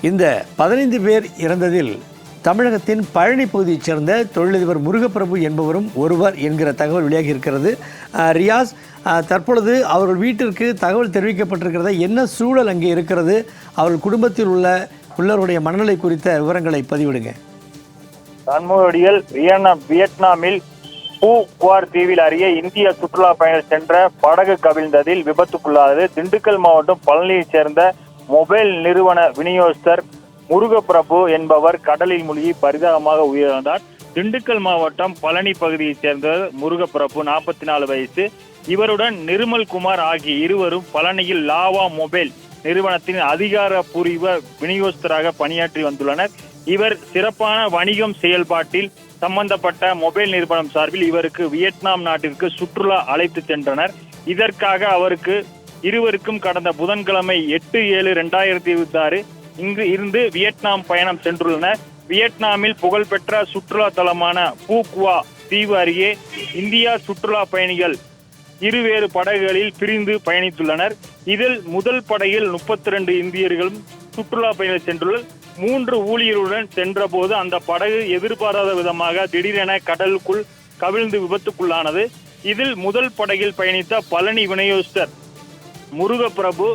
இந்த 15 பேர் இறந்ததில் தமிழகத்தின் பழனி பகுதியைச் சேர்ந்த தொழிலதிபர் முருகப்பிரபு என்பவரும் ஒருவர் என்கிற தகவல் வெளியாகி இருக்கிறது. ரியாஸ், தற்பொழுது அவர்கள் வீட்டிற்கு தகவல் தெரிவிக்கப்பட்டிருக்கிறத, என்ன சூழல் அங்கே இருக்கிறது, அவர்கள் குடும்பத்தில் உள்ளவருடைய மனநிலை குறித்த விவரங்களை பதிவிடுங்க. தன்முகடியில் வியட்நாமில் பூ குவார் தீவில் அருகே இந்திய சுற்றுலா பயணிகள் சென்ற படகு கவிழ்ந்ததில் விபத்துக்குள்ளானது. திண்டுக்கல் மாவட்டம் பழனியைச் சேர்ந்த மொபைல் நிறுவன விநியோகஸ்தர் முருகப்பிரபு என்பவர் கடலில் மூழ்கி பரிதாபமாக உயிரிழந்தார். திண்டுக்கல் மாவட்டம் பழனி பகுதியைச் சேர்ந்த முருகப்பிரபு 44 வயசு. இவருடன் நிர்மல்குமார் ஆகிய இருவரும் பழனியில் லாவா மொபைல் நிறுவனத்தின் அதிகாரப்பூர்வ விநியோகஸ்தராக பணியாற்றி வந்துள்ளனர். இவர் சிறப்பான வணிகம் செயல்பாட்டில் சம்பந்தப்பட்ட மொபைல் நிறுவனம் சார்பில் இவருக்கு வியட்நாம் நாட்டிற்கு சுற்றுலா அழைத்து சென்றனர். இதற்காக இருவருக்கும் கடந்த புதன்கிழமை 8/7/2026 இங்கு இருந்து வியட்நாம் பயணம் சென்றுள்ளனர். வியட்நாமில் புகழ்பெற்ற சுற்றுலா தலமான பூக்வா தீவு அருகே இந்தியா சுற்றுலா பயணிகள் இருவேறு படகுகளில் பிரிந்து பயணித்துள்ளனர். இதில் முதல் படகில் 32 இந்தியர்களும் சுற்றுலா பயணிகள் சென்றுள்ளனர். 3 ஊழியருடன் சென்ற போது அந்த படகு எதிர்பாராத விதமாக திடீரென கடலுக்குள் கவிழ்ந்து விபத்துக்குள்ளானது. இதில் முதல் படகில் பயணித்த பழனி விநியோகஸ்தர் முருகப்பிரபு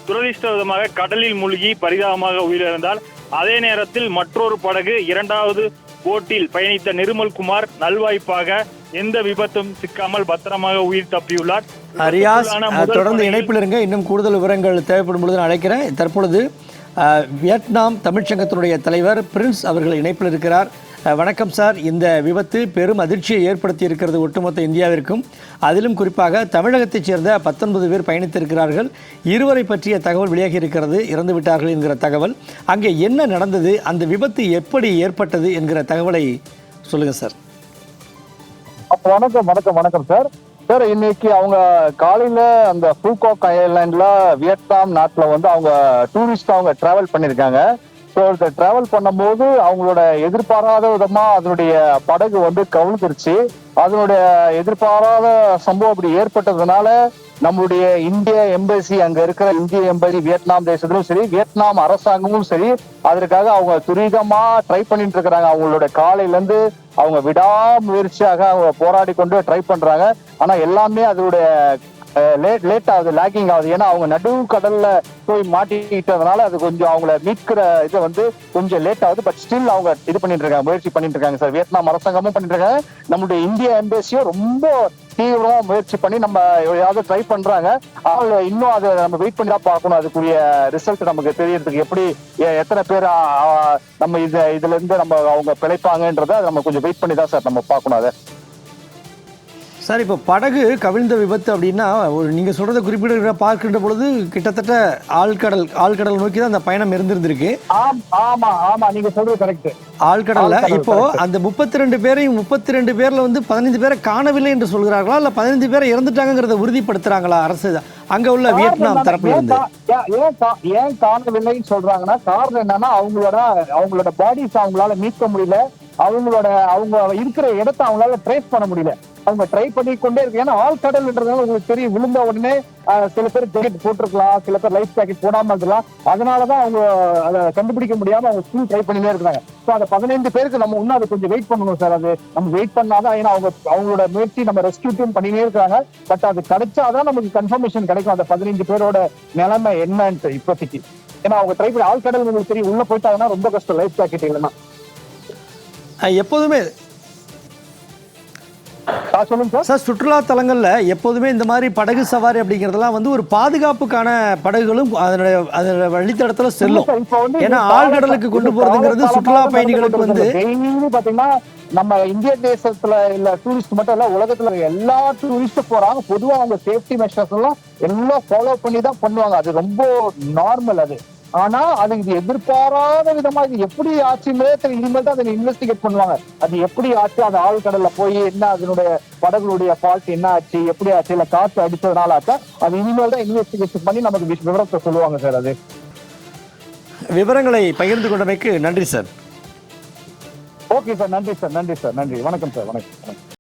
துரதிர்ஷ்டவசமாக கடலில் மூழ்கி பரிதாபமாக உயிரிழந்தார். அதே நேரத்தில் மற்றொரு படகு 2வது போட்டில் பயணித்த நிர்மல்குமார் நல்வாய்ப்பாக எந்த விபத்தும் சிக்காமல் பத்திரமாக உயிர் தப்பியுள்ளார். ரியாஸ், தொடர்ந்து இணைப்பில் இருங்க. இன்னும் கூடுதல் விவரங்கள் தேவைப்படும் பொழுது நான் அழைக்கிறேன். தற்பொழுது வியட்நாம் தமிழ்ச்சங்கத்தினுடைய தலைவர் பிரின்ஸ் அவர்கள் இணைப்பில் இருக்கிறார். வணக்கம் சார். இந்த விபத்து பெரும் அதிர்ச்சியை ஏற்படுத்தி இருக்கிறது ஒட்டுமொத்த இந்தியாவிற்கும். அதிலும் குறிப்பாக தமிழகத்தைச் சேர்ந்த 19 பேர் பயணித்திருக்கிறார்கள். இருவரை பற்றிய தகவல் வெளியாகி இருக்கிறது, இறந்து விட்டார்கள் என்கிற தகவல். அங்கே என்ன நடந்தது, அந்த விபத்து எப்படி ஏற்பட்டது என்கிற தகவலை சொல்லுங்க சார். வணக்கம் சார். இன்னைக்கு அவங்க காலையில அந்த பூகாக் ஐலாண்ட்ல வியட்நாம் நாட்டுல அவங்க டூரிஸ்ட் டிராவல் பண்ணிருக்காங்க. டிராவல் பண்ணும்போது அவங்களோட எதிர்பாராத விதமா அதனுடைய படகு கவிழ்ந்துருச்சு. அதனுடைய எதிர்பாராத சம்பவம் அப்படி ஏற்பட்டதுனால நம்மளுடைய இந்திய எம்பசி, அங்க இருக்கிற இந்திய எம்பசி வியட்நாம் தேசத்திலும் சரி, வியட்நாம் அரசாங்கமும் சரி, அதற்காக அவங்க துரிதமா ட்ரை பண்ணிட்டு இருக்கிறாங்க. அவங்களோட காலையில இருந்து அவங்க விடாமுயற்சியாக அவங்க போராடி கொண்டு ட்ரை பண்றாங்க. ஆனா எல்லாமே அதனுடைய லேட் ஆகுது, லேக்கிங் ஆகுது. ஏன்னா அவங்க நடு கடல்ல போய் மாட்டிக்கிட்டதுனால அது கொஞ்சம் அவங்கள மீட்கிற இது கொஞ்சம் லேட் ஆகுது. பட் ஸ்டில் அவங்க இது பண்ணிட்டு இருக்காங்க, முயற்சி பண்ணிட்டு இருக்காங்க சார். வியட்நாம் அரசாங்கமும் பண்ணிட்டு இருக்காங்க, நம்மளுடைய இந்திய எம்பசியும் ரொம்ப தீவிரமா முயற்சி பண்ணி நம்ம ஏதாவது ட்ரை பண்றாங்க. அவங்க இன்னும் அதை நம்ம வெயிட் பண்ணி தான் பார்க்கணும். அதுக்குரிய ரிசல்ட் நமக்கு தெரியறதுக்கு எப்படி எத்தனை பேர் நம்ம இதுல இருந்து நம்ம அவங்க பிழைப்பாங்கன்றத நம்ம கொஞ்சம் வெயிட் பண்ணி தான் சார் நம்ம பார்க்கணும். அதை சார், இப்போ படகு கவிழ்ந்த விபத்து அப்படின்னா நீங்கள் சொல்கிறத குறிப்பிடுகிற பார்க்கின்ற பொழுது கிட்டத்தட்ட ஆழ்கடல் நோக்கி தான் அந்த பயணம் இருந்திருக்கு. ஆமா, நீங்க சொல்றது கரெக்ட். ஆழ்கடல்ல இப்போ அந்த 32 பேரையும் 32 பேர்ல 15 பேரை காணவில்லை என்று சொல்கிறார்களா, இல்ல 15 பேரை இறந்துட்டாங்கிறத உறுதிப்படுத்துறாங்களா அரசு அங்க உள்ள வியட்நாம் தரப்புல இருந்து? ஏன் காணவில்லைன்னு சொல்றாங்கன்னா, காரணம் என்னன்னா அவங்களோட பாடிஸ் அவங்களால மீட்க முடியல. அவங்க இருக்கிற இடத்தை அவங்களால ட்ரேஸ் பண்ண முடியல. அவங்க ட்ரை பண்ணி கொண்டே இருக்கு. ஏன்னா ஆழ்கடல்ன்றதுனால உங்களுக்கு தெரியும், விழுந்த உடனே சில பேர் ஜாக்கெட் போட்டிருக்கலாம், சில பேர் லைஃப் ஜாக்கெட் போடாம இருக்கலாம். அதனாலதான் அவங்க அதை கண்டுபிடிக்க முடியாம அவங்க ஸ்டில் ட்ரை பண்ணிட்டே இருக்காங்க. ஸோ அந்த 15 பேருக்கு நம்ம இன்னும் அதை கொஞ்சம் வெயிட் பண்ணணும் சார். அது நம்ம வெயிட் பண்ணாதான், ஏன்னா அவங்களோட முயற்சி நம்ம ரெஸ்கியூ டீம் பண்ணினே இருக்காங்க. பட் அது கிடைச்சாதான் நமக்கு கன்ஃபர்மேஷன் கிடைக்கும் அந்த 15 பேரோட நிலைமை என்னன்ட்டு இப்போதைக்கு. ஏன்னா அவங்க ட்ரை பண்ணி ஆழ்கடல் உங்களுக்கு தெரியும், உள்ள போயிட்டாங்கன்னா ரொம்ப கஷ்டம் லைஃப் ஜாக்கெட் இல்லைன்னா. எப்போதுமே சார் சுற்றுலா தலங்கள்ல எப்போதுமே இந்த மாதிரி படகு சவாரி அப்படிங்கறதெல்லாம் ஒரு பாதுகாப்புக்கான படகுகளும் அதோட வழித்தடத்துல செல்லும். ஏன்னா ஆழ்கடலுக்கு கொண்டு போறதுங்கிறது சுற்றுலா பயணிகளுக்கு பாத்தீங்கன்னா நம்ம இந்திய தேசத்துல இல்ல டூரிஸ்ட் மட்டும் இல்ல, உலகத்துல எல்லா டூரிஸ்டும் போறாங்க. பொதுவா அவங்க சேஃப்டி மெஷர்ஸ் எல்லாம் ஃபாலோ பண்ணி தான் பண்ணுவாங்க. அது ரொம்ப நார்மல் அது. ஆனா அது இது எதிர்பாராத விதமா இது எப்படி ஆச்சுன்னே இனிமேல் தான் அதை இன்வெஸ்டிகேட் பண்ணுவாங்க. அது எப்படி ஆச்சு, அது ஆழ்கடல்ல போய் என்ன அதனுடைய படகுடைய ஃபால்ட் என்ன ஆச்சு, எப்படி ஆச்சு, இல்ல காத்து அடிச்சதுனால ஆச்சா, அது இனிமேல் தான் இன்வெஸ்டிகேஷன் பண்ணி நமக்கு விவரத்தை சொல்லுவாங்க சார். அது விவரங்களை பகிர்ந்து கொண்டமைக்கு நன்றி சார். ஓகே சார், நன்றி சார், நன்றி சார், நன்றி. வணக்கம் சார், வணக்கம்.